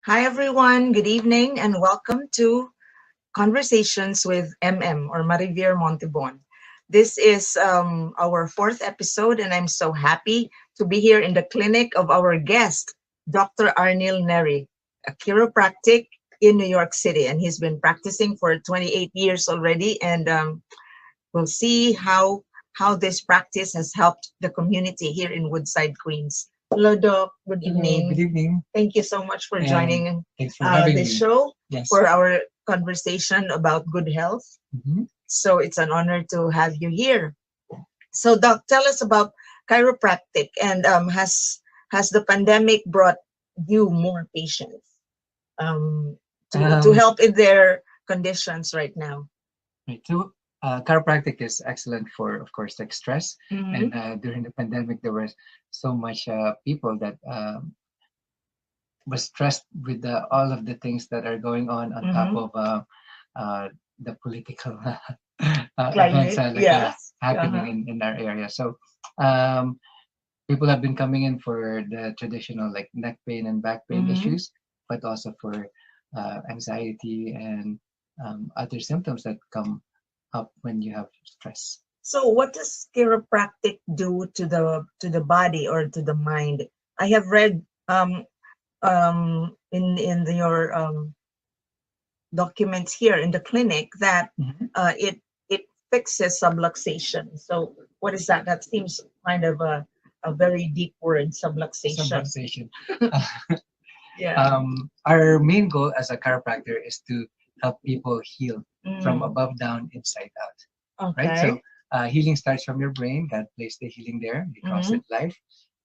Hi, everyone. Good evening, and welcome to Conversations with MM or Marivir Montebon. This is our fourth episode, and I'm so happy to be here in the clinic of our guest, Dr. Arnil Neri, a chiropractic in New York City. And he's been practicing for 28 years already. And we'll see how this practice has helped the community here in Woodside, Queens. Hello, Doc. Good Hello, good evening. evening, Thank you so much for and joining thanks for having this me. show Yes. for our conversation about good health. Mhm. So it's an honor to have you here. So, Doc, tell us about chiropractic, and has the pandemic brought you more patients um, to Um, help in their conditions right now? right, so chiropractic is excellent for, of course, like stress. Mm-hmm. And during the pandemic, there was so much people that was stressed with all of the things that are going on top Mm-hmm. of uh, the political events Climate, yes. happening Uh-huh. in our area. So um, people have been coming in for the traditional like neck pain and back pain Mm-hmm. issues, but also for anxiety and other symptoms that come up when you have stress. So, what does chiropractic do to the body or to the mind? I have read in your documents here in the clinic that Mhm. it fixes subluxation. So what is that? That seems kind of a very deep word, subluxation. Subluxation. Yeah. Our main goal as a chiropractor is to help people heal from Mm, above down, inside out. Right? So okay. healing starts from your brain. God placed the healing there. He calls Mm-hmm. it life.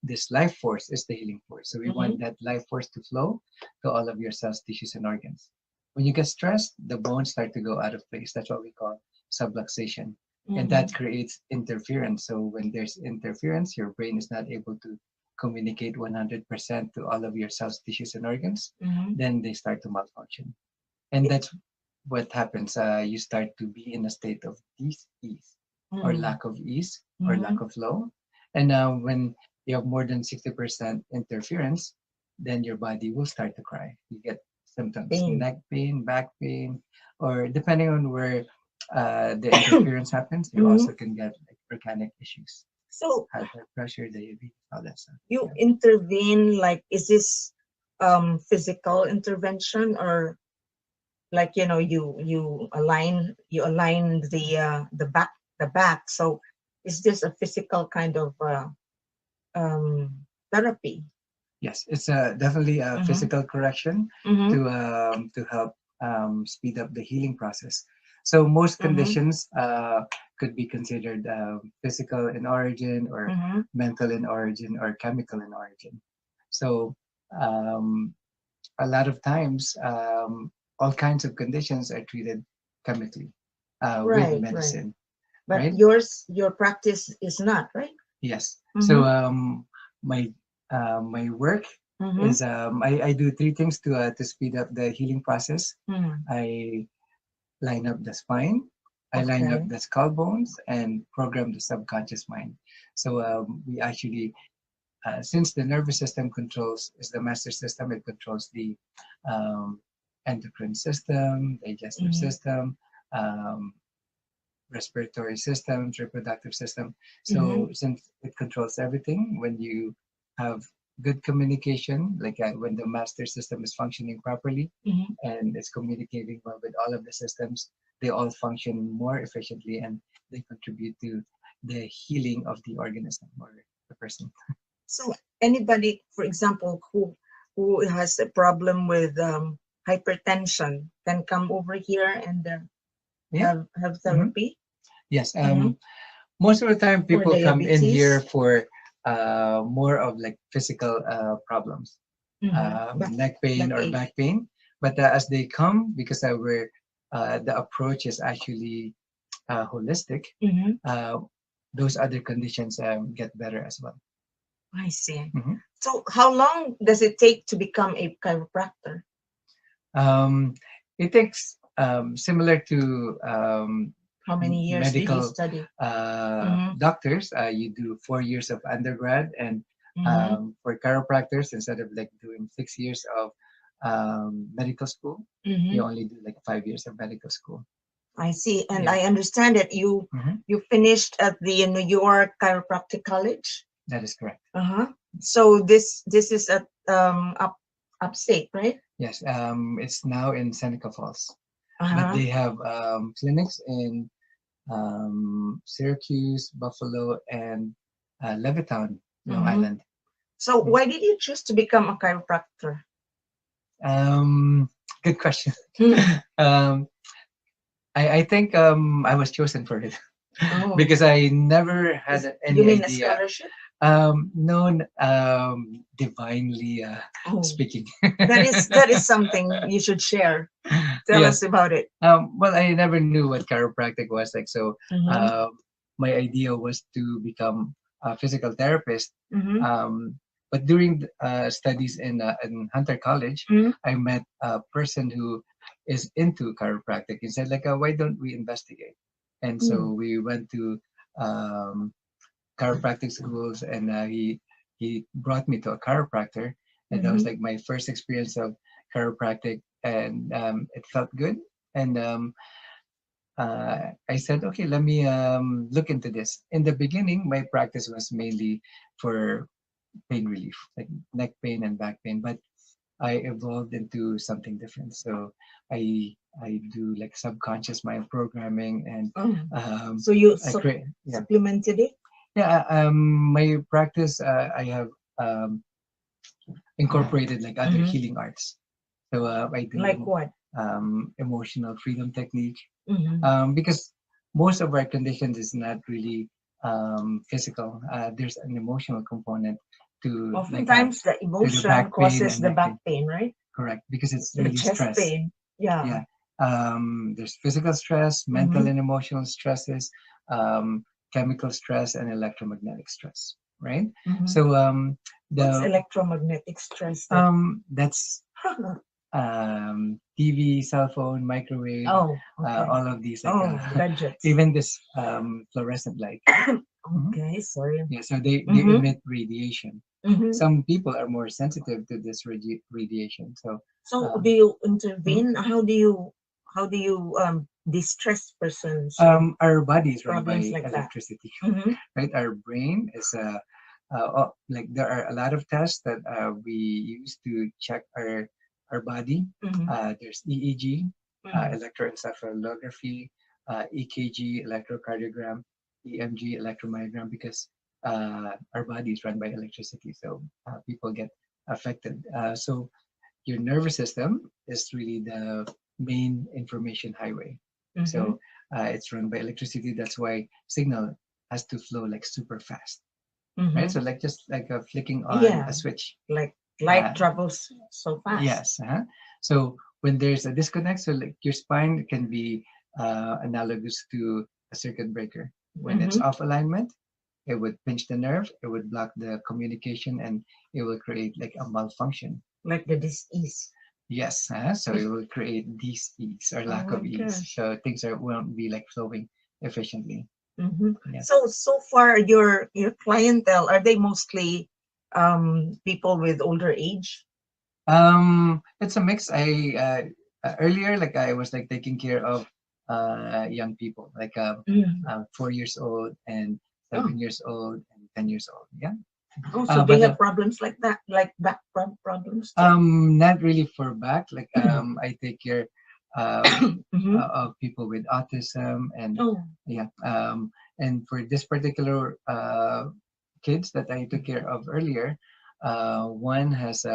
This life force is the healing force. So we Mm-hmm. want that life force to flow to all of your cells, tissues, and organs. When you get stressed, the bones start to go out of place. That's what we call subluxation. And Mm-hmm. that creates interference. So when there's interference, your brain is not able to communicate 100% to all of your cells, tissues, and organs. Mm-hmm. Then they start to malfunction. And that's what happens. You start to be in a state of dis-ease or Mm-hmm. lack of ease or Mm-hmm. lack of flow. And when you have more than 60% interference, then your body will start to cry. You get symptoms, Pain. neck pain, back pain, or depending on where the interference happens, you Hmm. also can get like organic issues, So high blood pressure, diabetes, all that stuff. you Yeah. intervene, like, is this physical intervention, or like, you align the back, so is this a physical kind of therapy? Yes, it's definitely a Mm-hmm. physical correction Mm-hmm. to help speed up the healing process. So most Mm-hmm. conditions could be considered physical in origin, or Mm-hmm. mental in origin, or chemical in origin. So um, a lot of times, all kinds of conditions are treated chemically with Right, right. medicine, But right? your practice is not, right? Yes. So Mm-hmm. my my work Mm-hmm. is I do three things to speed up the healing process. Mm. I line up the spine, I line up Okay. the skull bones, and program the subconscious mind. So we actually, since the nervous system controls is the master system, it controls the um, endocrine system, digestive Mm-hmm. system, um, respiratory systems, reproductive system. Mm-hmm. So since it controls everything, when you have good communication, like when the master system is functioning properly Mm-hmm. and is communicating well with all of the systems, they all function more efficiently and they contribute to the healing of the organism or the person. So anybody, for example, who has a problem with hypertension can come over here and Yeah. have Mhm. therapy. Yes. Mm-hmm. Most of the time, For people come in here diabetes. for more of like physical problems, Mm-hmm. neck pain or Backache. back pain. But as they come, because the approach is actually holistic, Mm-hmm. uh, those other conditions get better as well. I see. Mhm. So how long does it take to become a chiropractor? Um, it takes similar to How many years did you medical study? Mm-hmm. doctors. You do 4 years of undergrad, and Mm-hmm. for chiropractors, instead of like doing 6 years of medical school. You Mm-hmm. only do like 5 years of medical school. I see, and Yeah. I understand that you Hmm. you finished at the New York Chiropractic College. That is correct. Uh-huh. So this is at upstate, right? Yes. It's now in Seneca Falls, but Uh-huh. they have clinics in Syracuse, Buffalo, and Levittown, Long Mm-hmm. Island. So Yeah. why did you choose to become a chiropractor? Um, Good question. Hmm. um, I think I was chosen for it Oh, because I never is, had you any mean a idea. scholarship? No, divinely Oh, speaking. that is something you should share. Tell Yes. us about it. Well, I never knew what chiropractic was like, so Mm-hmm. um, my idea was to become a physical therapist. Mm-hmm. But during studies in Hunter College, Mm-hmm. I met a person who is into chiropractic. He said, like, why don't we investigate? And so we went to um, chiropractic schools, and he brought me to a chiropractor, and that was Mm-hmm. like my first experience of chiropractic, and it felt good. And I said, okay, let me look into this. In the beginning, my practice was mainly for pain relief, like neck pain and back pain, but I evolved into something different. So I do like subconscious mind programming, and Oh, um, so you I create, yeah. supplemented it? Yeah, my practice, I have um, incorporated like other Mm-hmm. healing arts. So I do Like what? emotional freedom technique, Mm-hmm. because most of our conditions is not really physical. There's an emotional component to Oftentimes the to the emotion back pain causes and the neck back pain. pain, right? Correct, because it's The really chest stress. pain. Yeah. Yeah. There's physical stress, mental Mm-hmm. and emotional stresses, um, chemical stress, and electromagnetic stress. Right. Mm-hmm. So What's the electromagnetic stress then? that's TV, cell phone, microwave, Oh, okay. all of these like Oh, gadgets. even this fluorescent light. Mhm. Okay, sorry. Yeah, so they Mm-hmm. emit radiation. Mm-hmm. Some people are more sensitive to this radiation. So So do um, you mhm. intervene? How do you distress persons with Our body is run problems by like that? electricity, Mm-hmm. right? Our brain is like there are a lot of tests that we use to check our body. Mm-hmm. There's EEG, Mm-hmm. electroencephalography, EKG, electrocardiogram, EMG, electromyogram, because our body is run by electricity, so people get affected. So your nervous system is really the main information highway. Mm-hmm. So it's run by electricity. That's why signal has to flow like super fast, right? Mm-hmm. So like just like a flicking on a Yeah, switch. like Uh, light travels so fast. yes. So when there's a disconnect, so like your spine can be analogous to a circuit breaker. When it's Mm-hmm. off alignment, it would pinch the nerve, it would block the communication, and it will create like a malfunction. Like the dis-ease. Yes, so it will create dis-ease or Oh lack my of ease. gosh. So things won't be like flowing efficiently. Mm-hmm. Yeah. So far, your clientele, are they mostly people with older age? It's a mix. Earlier, like I was like taking care of young people, like Mm. 4 years old and Oh, 7 years old and 10 years old. Yeah. oh, so they But have problems like that, like back problems too. not really for back. Like I take care um, Mm-hmm. of people with autism, and Oh, yeah. And for this particular kids that I took care of earlier, one has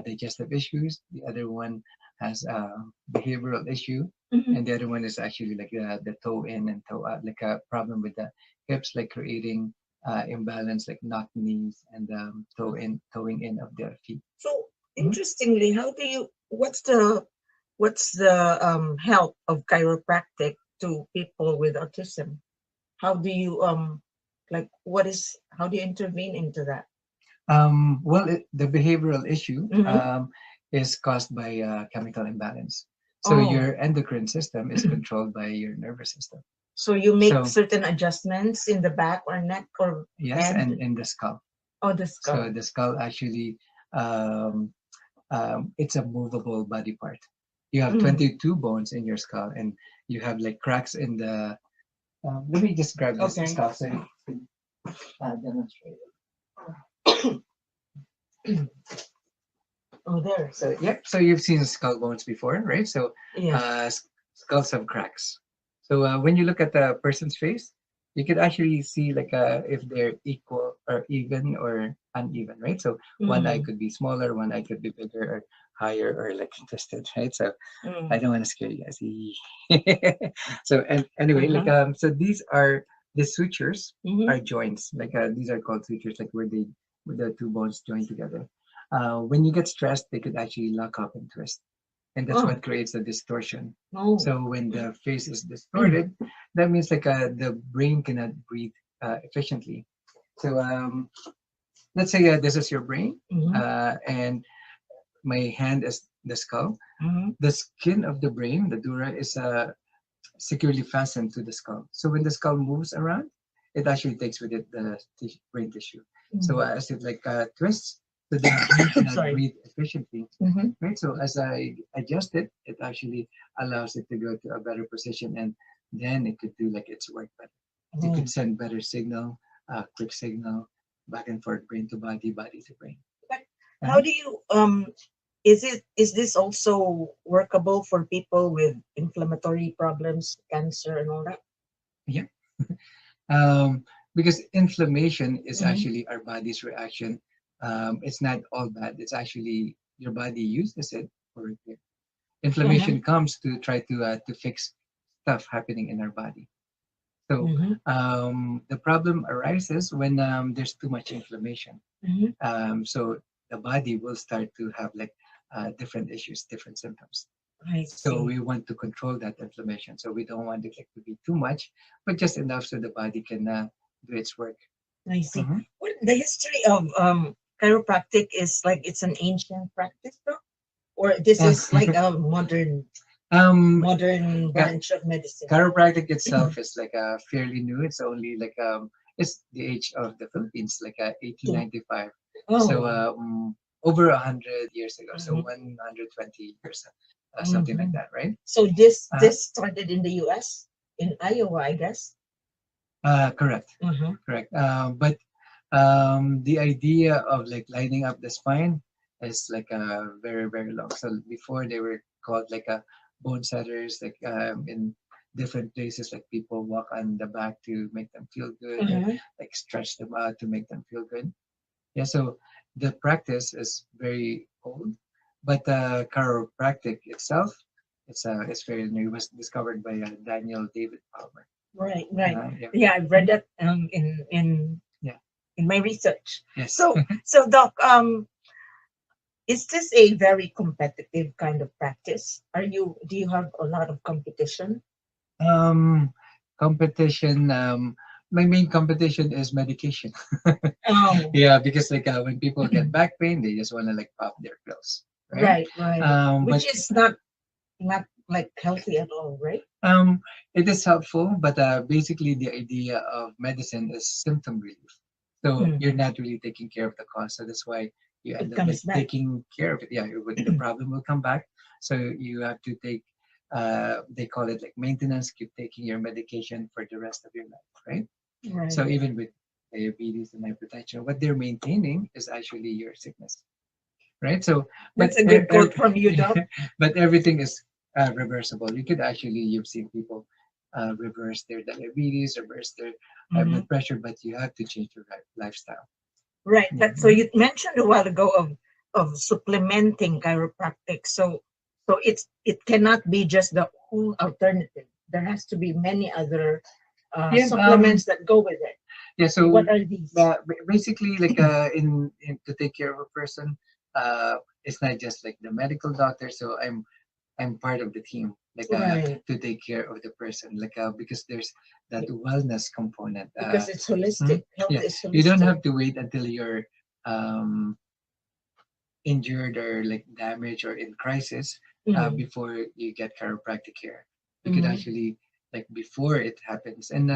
digestive issues, the other one has a behavioral issue, mm-hmm. and the other one is actually like the toe in and toe out, like a problem with the hips, like creating imbalance, like knock knees and toeing in of their feet. So Mhm. interestingly, how do you? What's the help of chiropractic to people with autism? How do you like what is? How do you intervene into that? The behavioral issue Mm-hmm. is caused by chemical imbalance. So Oh, your endocrine system is controlled by your nervous system. so you make So certain adjustments in the back or neck or yes, head and in the skull. or the So skull. the skull actually um, it's a movable body part. You have Mm. 22 bones in your skull, and you have like cracks in the. Let me just grab this Okay. skull so you can demonstrate it. Oh, there. So yep. So you've seen skull bones before, right? So Yeah. skulls have cracks. So when you look at the person's face, you could actually see like if they're equal or even or uneven, right? So one eye Mm. could be smaller, one eye could be bigger or higher or like twisted, right? So I Mm. don't want to scare you guys. So and anyway, like Uh-huh. so these are the sutures Mm-hmm. are joints. Like these are called sutures, like where the two bones join together. When you get stressed, they could actually lock up and twist, and that's Oh. what creates a distortion. No. So when the face is distorted, that means like the brain cannot breathe efficiently. So let's say this is your brain, Mm-hmm. and my hand is the skull. Mm-hmm. The skin of the brain, the dura, is securely fastened to the skull. So when the skull moves around, it actually takes with it the brain tissue. So as it like twists, so the brain cannot Sorry. breathe efficiently, Mm-hmm. right? So as I adjust it, it actually allows it to go to a better position, and then it could do like its work better. It Oh. could send better signal, quick signal, back and forth, brain to body, body to brain. But how Uh-huh. do you is this also workable for people with inflammatory problems, cancer and all that? Yeah. um, because inflammation is Mm-hmm. actually our body's reaction. It's not all bad. It's actually your body uses it for repair. Uh-huh. Inflammation comes to try to fix stuff happening in our body. So Mm-hmm. the problem arises when there's too much inflammation. Mm-hmm. So the body will start to have like different issues, different symptoms. I So see. we want to control that inflammation. So we don't want it like to be too much, but just enough so the body can do its work. I see. Hmm. What the history of chiropractic is like it's an ancient practice though? Or this Uh, is like a um, modern ca- branch of medicine. chiropractic itself is like fairly new. It's only like it's the age of the Philippines, like 1895. So Oh. over 100 years ago. So Mhm. 120 years, something like Mhm. that, right? So this Uh, this started in the US, in Iowa, I guess. correct, Uh-huh. correct. But the idea of like lining up the spine is like very very long. So before they were called like bone setters, like in different places, like people walk on the back to make them feel good, or Uh-huh. like stretch them out to make them feel good. Yeah, so the practice is very old, but chiropractic itself, it's very new. It was discovered by Daniel David Palmer. Right, right. Yeah, Yeah, I've read mhm, that yeah, in my research. yes. So Doc, is this a very competitive kind of practice? Do you have a lot of competition? Um, competition. My main competition is medication. Oh, Yeah, because like when people get back pain, they just want to like pop their pills, right? right, right. But Which is not like healthy at all, right? um, it is helpful, but basically the idea of medicine is symptom relief. So Mm, you're not really taking care of the cause. So that's why you it end up like comes back. taking care of it. Yeah, the problem will come back. So you have to take, they call it like maintenance, keep taking your medication for the rest of your life, right? Right. So even with diabetes and hypertension, what they're maintaining is actually your sickness, right? So, but That's a good quote from you, yeah, Doc. but everything is reversible. You could actually you've seen people reverse their diabetes, reverse their high Mhm. blood pressure, but you have to change your lifestyle. Right. Yeah. But so you mentioned a while ago of supplementing chiropractic. So it cannot be just the whole alternative. There has to be many other Yeah. supplements that go with it. Yeah. So What are these? basically, like in to take care of a person, it's not just like the medical doctor. So I'm part of the team, like Right. to take care of the person, like because there's that wellness component. Because it's Mhm. holistic. Health Yeah, is you don't holistic. have to wait until you're um, injured or like damaged or in crisis Mm. before you get chiropractic care. You could Mm-hmm. actually like before it happens, and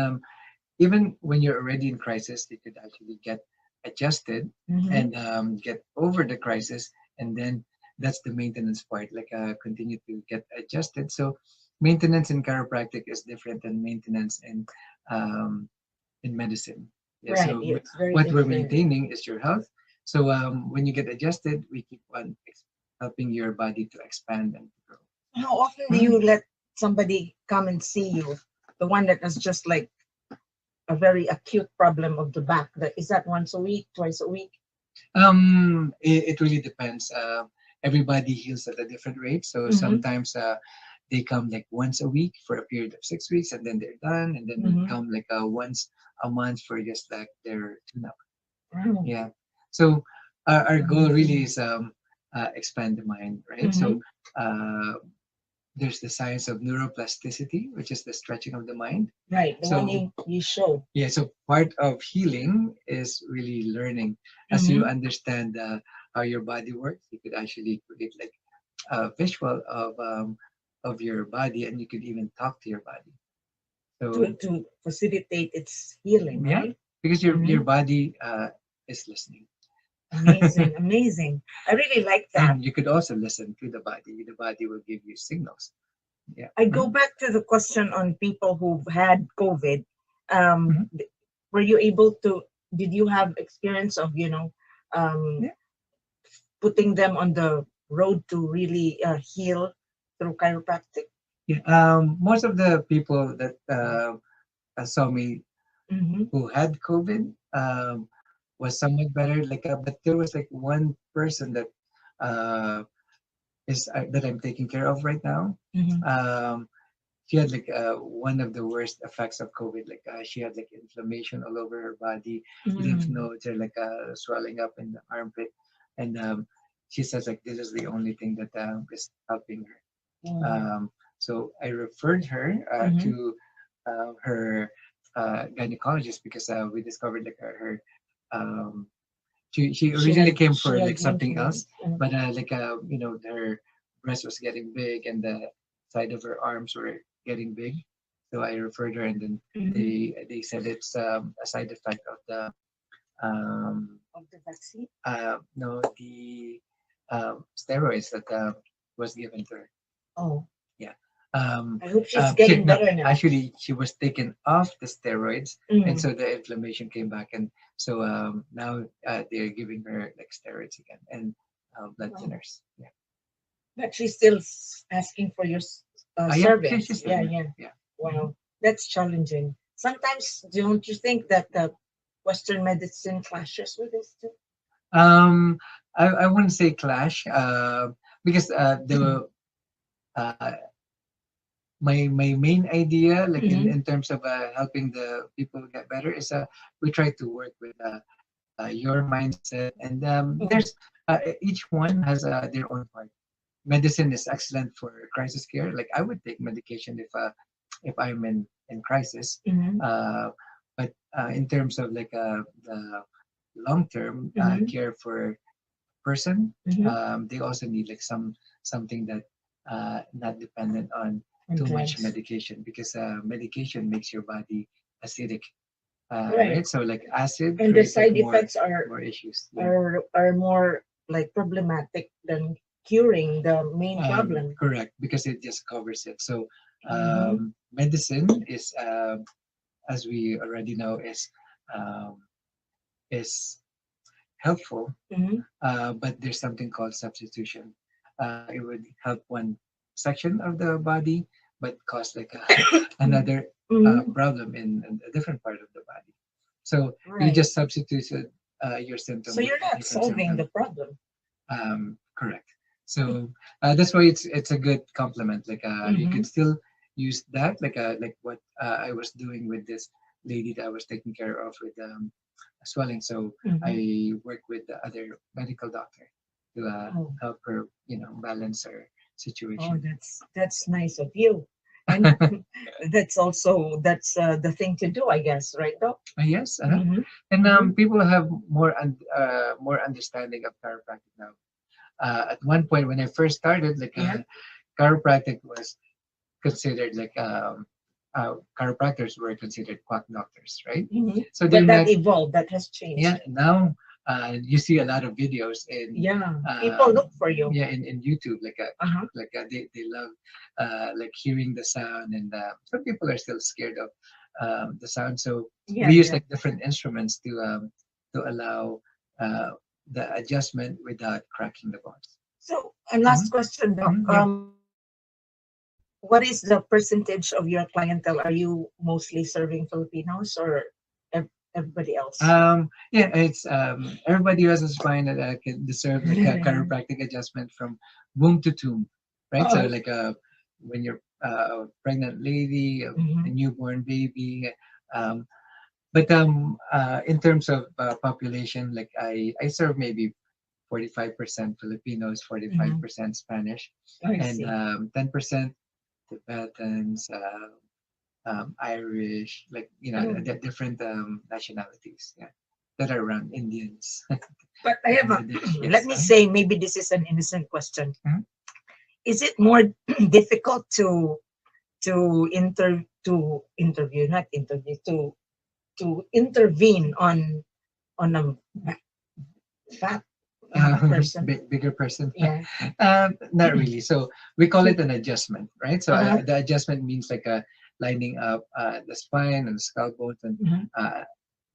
even when you're already in crisis, you could actually get adjusted Mm-hmm. and get over the crisis, and then that's the maintenance part, like continue to get adjusted. So maintenance in chiropractic is different than maintenance um, in medicine. Yeah, Right. so It's very what we're different. maintaining is your health. So when you get adjusted, we keep on helping your body to expand and to grow. How often do Mm. you let somebody come and see you? The one that is just like a very acute problem of the back. Is that once a week, twice a week? It really depends. Everybody heals at a different rate. So Mm-hmm. sometimes they come like once a week for a period of 6 weeks, and then they're done, and then we Mm-hmm. come like once a month for just like their tune-up. Wow. Yeah. So our goal really Amazing. is expand the mind, right? Mm-hmm. So uh, there's the science of neuroplasticity, which is the stretching of the mind. Right. The one So you showed. yeah, so part of healing is really learning. As you Mm-hmm. understand how your body works, you could actually create like a visual of your body, and you could even talk to your body. So To facilitate its healing, yeah, right? because Mm-hmm. your body is listening. Amazing, amazing. I really like that. And you could also listen to the body. The body will give you signals. Yeah. I go back to the question on people who've had COVID. Mhm. Were you able to? Did you have experience of um, Yeah. putting them on the road to really heal through chiropractic? Yeah. Most of the people that saw me Mm-hmm. who had COVID was somewhat better. Like, but there was like one person that uh, that I'm taking care of right now. Mm-hmm. Um, she had like one of the worst effects of COVID. Like she had like inflammation all over her body, lymph Mm-hmm. nodes are like swelling up in the armpit, and she says like this is the only thing that is helping her. So I referred her Mm-hmm. to her gynecologist because we discovered like her um, she originally came She for had like something mentioned else, it. but like her breast was getting big and the side of her arms were getting big, so I referred her, and then Mm-hmm. they said it's a side effect of the um, Of the vaccine. no, the steroids that was given to her. Oh, Yeah. I hope she's getting No, better now. actually, she was taken off the steroids, and Mm. so the inflammation came back, and so now they're giving her like steroids again and blood Wow. thinners. Yeah. But she's still asking for your Yeah, service. she's still Yeah, there. yeah. Yeah. Mhm. Wow, that's challenging. Sometimes, don't you think that the Western medicine clashes with this too? Um, I wouldn't say clash, because the uh, my main idea, like Mm-hmm. in terms of helping the people get better, is we try to work with your mindset, and there's each one has their own part. Medicine is excellent for crisis care. Like I would take medication if I'm in crisis, Mm-hmm. uh, but in terms of like the long term Mm-hmm. care for person, Mm-hmm. they also need like something that not dependent on And too much drugs. medication, because medication makes your body acidic, Right. right? So like acid And the creates like side effects more issues. Yeah. are more like problematic than curing the main problem. Correct, because it just covers it. So Mm-hmm. medicine is, as we already know, um, is helpful, Mm-hmm. but there's something called substitution. It would help one section of the body, but cause like another Mm-hmm. problem in a different part of the body. So you Right. just substituted your So symptom with you're a not different solving symptom. the problem. Correct. So that's why it's a good complement. Like you Mm-hmm. could still use that, like what I was doing with this lady that I was taking care of with swelling. So Mm-hmm. I work with the other medical doctor to Oh. help her, balance her Oh, situation. that's nice of you. And that's the thing to do, I guess, right, Doc? Yes, Mm-hmm. and Mm-hmm. people have more understanding of chiropractic now. At one point when I first started, like Yeah. chiropractic was considered like chiropractors were considered quack doctors, right? Mm-hmm. So they're But that not. evolved. That has Yeah, changed. now you see a lot of videos in Yeah. People look for you. yeah in YouTube Uh-huh. they love like hearing the sound, and some people are still scared of the sound, so Yeah, we use yeah. like different instruments to allow uh, the adjustment without cracking the bones. So, a last Mhm, question, Doc. yeah. What is the percentage of your clientele? Are you mostly serving Filipinos or everybody else? Yeah, it's everybody who has a spine that can deserve like a chiropractic adjustment from womb to tomb, right? So Oh. like when you're a pregnant lady, a Mhm. newborn baby, um, but in terms of population, like I serve maybe 45% Filipinos, Mhm. 45% Spanish, I and see. 10% Tibetans, Irish, like Oh. the different nationalities, yeah, that are around Indians, But I have a, Bangladesh. let Yes. me say, maybe this is an innocent question. Mhm. Is it more difficult to interview, not interview, to intervene on a fat person? Bigger person. Yeah. Not really. So we call it an adjustment, right? So Uh-huh. the adjustment means like lining up the spine and the skull bones, and Mhm. uh,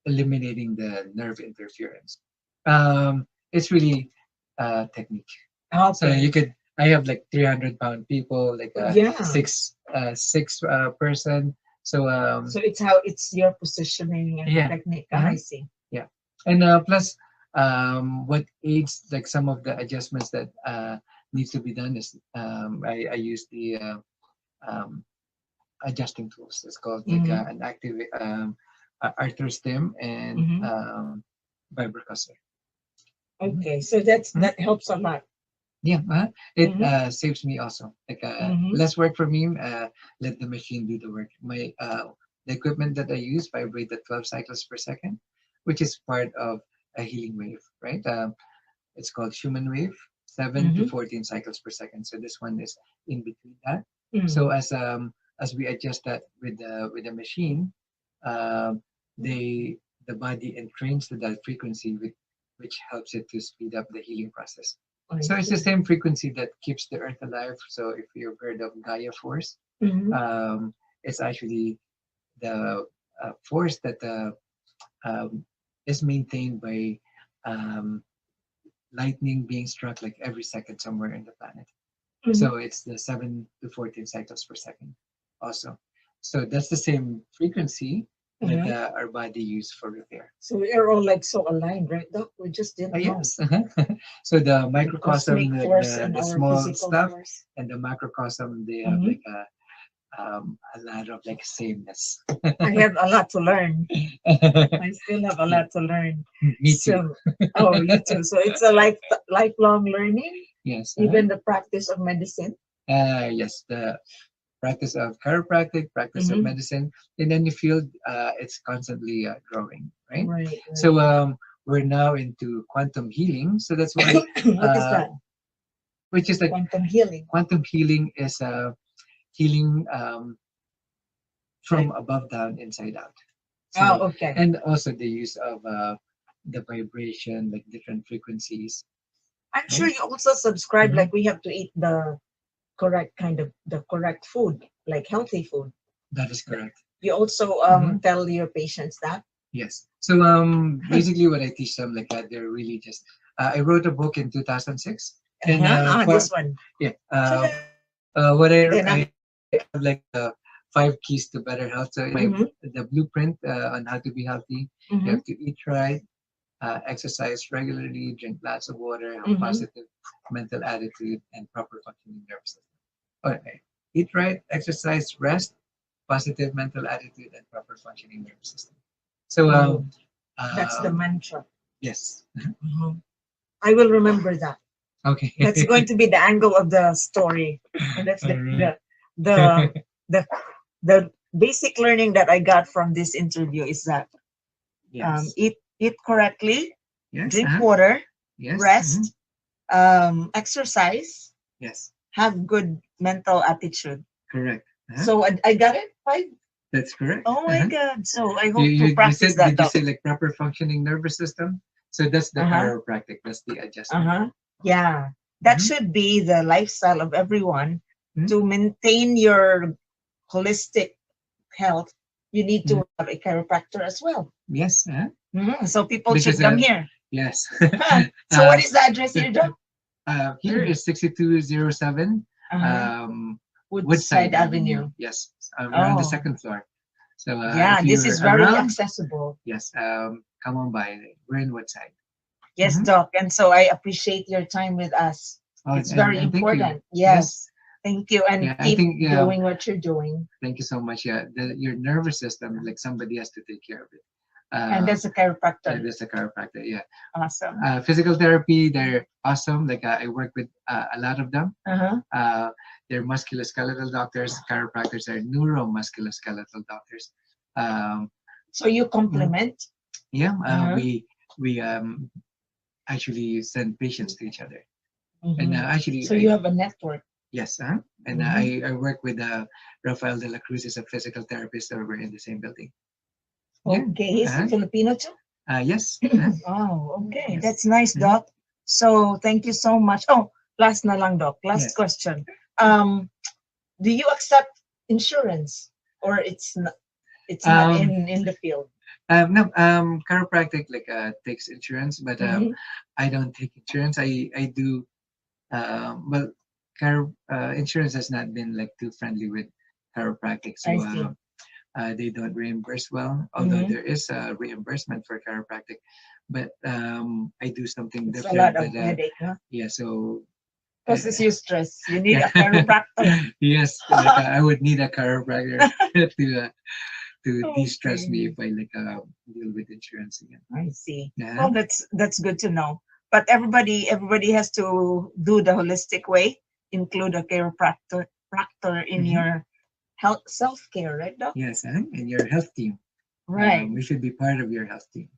eliminating the nerve interference. It's really technique. So Okay. you could. I have like 300-pound people, like Yeah. six person. So So it's how it's your positioning and yeah. technique. Ah, Uh-huh. I see. Yeah, and plus, what aids like some of the adjustments that needs to be done is I use the um, adjusting tools. It's called like Mm-hmm. an active arthrostim and Mm-hmm. vibrocussor. Mhm. Okay. So that helps a lot. Yeah, it Mm-hmm. saves me also. Like Mm-hmm. less work for me. Let the machine do the work. My the equipment that I use vibrate at 12 cycles per second, which is part of a healing wave, right? It's called human wave, 7 to 14 cycles per second. So this one is in between that. Mm-hmm. So as we adjust that with the machine, um, they the body entrains to that frequency, which helps it to speed up the healing process. I So it's the see. same frequency that keeps the earth alive. So if you've heard of Gaia force, Mm-hmm. it's actually the force that um, is maintained by um, lightning being struck like every second somewhere in the planet. Mm-hmm. So it's the 7 to 14 cycles per second also. So that's the same frequency that Uh-huh. our body use for repair. So we are all like so aligned, right, Doc? We just didn't know Yes. So the the microcosm, cosmic like force and the our small physical stuff, force. and the macrocosm, they have Mm-hmm. like a lot of like sameness. I have a lot to learn. I still have a Yeah, lot to learn. me too. So, oh, you too. So it's a lifelong learning, Yes. even the practice of medicine. Yes. The practice of chiropractic, practice of Mm-hmm. medicine in any field, it's constantly growing, right? Right, So right. we're now into quantum healing. So that's why, What is uh, that? which is like Quantum healing. quantum healing is healing from Like, above down, inside out. So, oh, okay. and also the use of the vibration, like different frequencies, I'm sure right? you also subscribe, Mhm. like we have to eat the correct food, like healthy food. That is Th- correct. You also Mhm. tell your patients that. Yes. So basically what I teach them like that, they're really just I wrote a book in 2006, and Uh-huh. Ah, this one. yeah, what Then I have like 5 keys to better health. So my mm-hmm, the blueprint on how to be healthy. You mm-hmm, have to eat right, exercise regularly, drink lots of water, have mm-hmm. positive mental attitude, and proper functioning nervous system. Okay. Eat right, exercise, rest, positive mental attitude, and proper functioning nervous system. So Oh, that's the um, mantra. yes. Mhm. I will remember that. Okay. That's going to be the angle of the story, and that's All the right. the the the, the basic learning that I got from this interview is that Yes. eat correctly, Yes. drink water, Yes. rest, exercise, Yes. have good mental attitude. Correct. So I got it right. That's correct. Oh my God! So I You, hope to you practice said that, did you Doc. say like proper functioning nervous system? So that's the Uh-huh. chiropractic. That's the adjustment. Uh-huh. Yeah. That Hmm. should be the lifestyle of everyone. Hmm. To maintain your holistic health, you need Hmm. to have a chiropractor as well. Yes. So people should Because come here. yes. Huh. So what uh, is the address here, Doc? here is 6207 Uh-huh. Woodside Woodside Avenue. Avenue. Yes, we're on the Oh, second floor. So yeah, if this you're is very around, accessible. yes, come on by. We're in Woodside. Yes, Hmm. Doc. And so I appreciate your time with us. Oh, It's very and thank you. important. Yes, Yes. Thank you. And yeah, I keep think doing what you're doing. thank you so much. Yeah, your nervous system, like somebody has to take care of it. And that's a Yeah, chiropractor. there's a chiropractor. Yeah, Awesome. physical therapy, they're awesome. Like I work with a lot of them. Uh-huh. Uh, they're musculoskeletal doctors. Chiropractors are neuromusculoskeletal doctors. Um, So you mm, complement. yeah, Uh-huh. we actually send patients to each other. And actually, So you have a network. yes, and Hmm. I work with Rafael de la Cruz, is a physical therapist, so we're in the same building. Yeah. Okay. He's Uh, Filipino too? yes. Oh, okay. Yes. That's nice, Mhm. Doc. So thank you so much. Oh, last na lang, Doc. Last Yes. question. Um, do you accept insurance or it's not Um, in the field? no, chiropractic like takes insurance, but Hmm. I don't take insurance. I do well, insurance has not been like too friendly with chiropractic, I so see. they don't reimburse well. Although Hmm. there is a reimbursement for chiropractic, but I do something It's a different. lot That of headache, huh? yeah, so Causes you stress. You need yeah, a chiropractor. yes, like I would need a chiropractor to de-stress me if Okay. I like deal with insurance again. I see. Yeah. Well, that's good to know. But everybody has to do the holistic way, include a chiropractor in Hmm. your health self care, right, Doc? Yes, and your health team. Right. We should be part of your health team.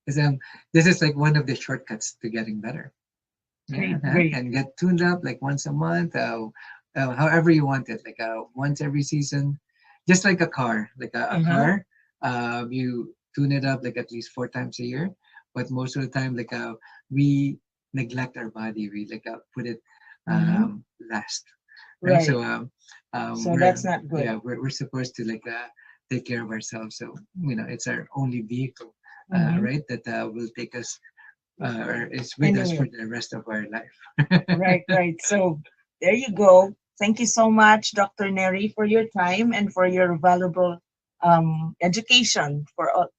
Because this is like one of the shortcuts to getting better. Yeah, Great, great. and get tuned up like once a month, however you want it, like once every season, just like a car. Like a Uh-huh. car, you tune it up like at least 4 times a year. But most of the time, like we neglect our body. We like put it Hmm. last, right? Right. So We're that's not good. yeah we're supposed to like take care of ourselves. So it's our only vehicle, Hmm. right? That will take us or is with us for Anyway, the rest of our life. right, right. So there you go. Thank you so much, Dr. Neri, for your time and for your valuable education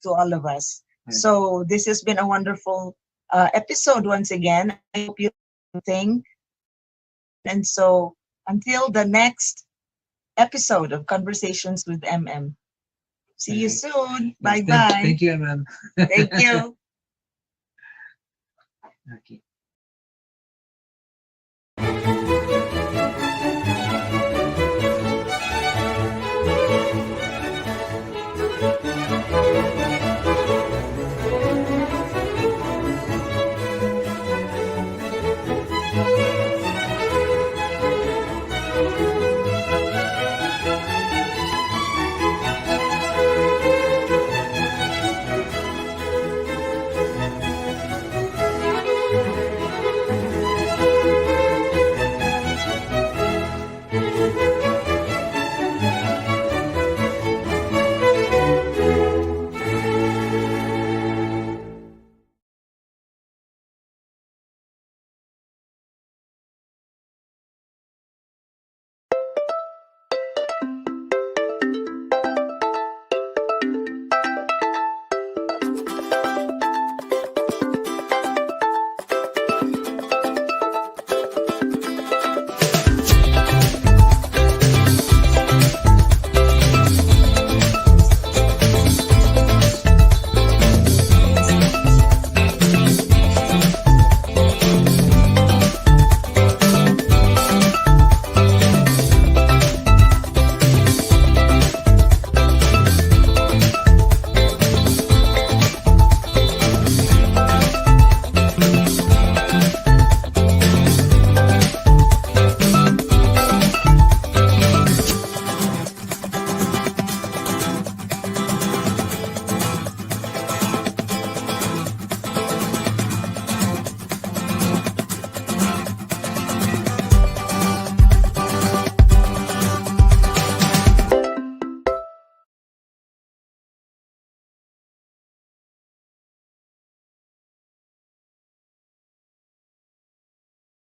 to all of us. Right. So this has been a wonderful episode once again. I hope you thing. And so until the next episode of Conversations with MM. See All you right. soon. Yes. Bye bye. Thank you, ma'am. Thank you. Okay.